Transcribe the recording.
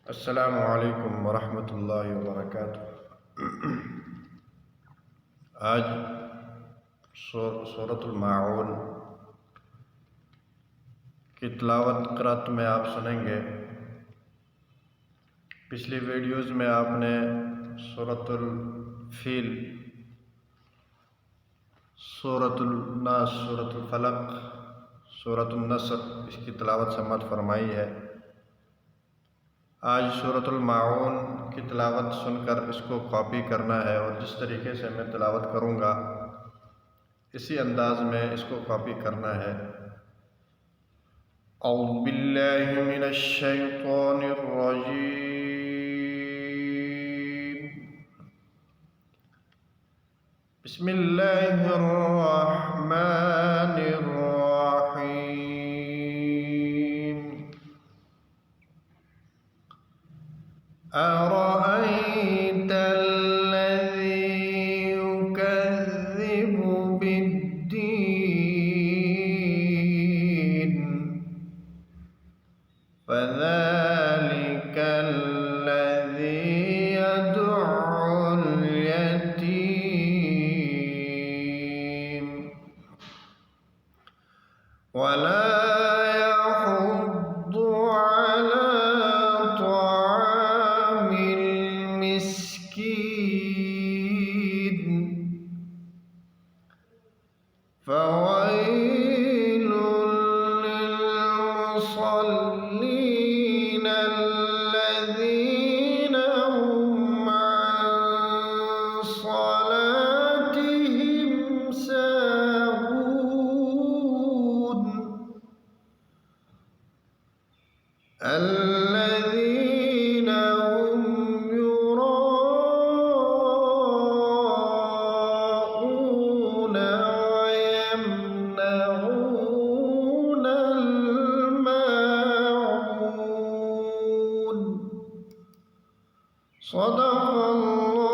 अस्सलामु अलैकुम वरहमतुल्लाहि वबरकातुह। आज सूरतुल माऊन की तिलावत क़िरात में आप सुनेंगे। पिछली वीडियोज़ में आपने सूरतुल फील, सूरतुल नास, सूरतुल फलक, सूरतुल नसर इसकी तिलावत सम्मत फरमाई है। आज सूरतुल माऊन की तिलावत सुनकर इसको कॉपी करना है और जिस तरीके से मैं तिलावत करूँगा इसी अंदाज में इसको कॉपी करना है। औज़ु बिल्लाहि मिनश शैतानिर रजीम। बिस्मिल्लाहिर रहमानिर रहीम। أرأيت الذي يكذب بالدين فذلك الذي يدعو اليتيم ولا يحض على طعام المسكين فويل للمصلين الذين هم عن صلاتهم ساهون الذين هم يراءون ويمنعون الماعون. صدق الله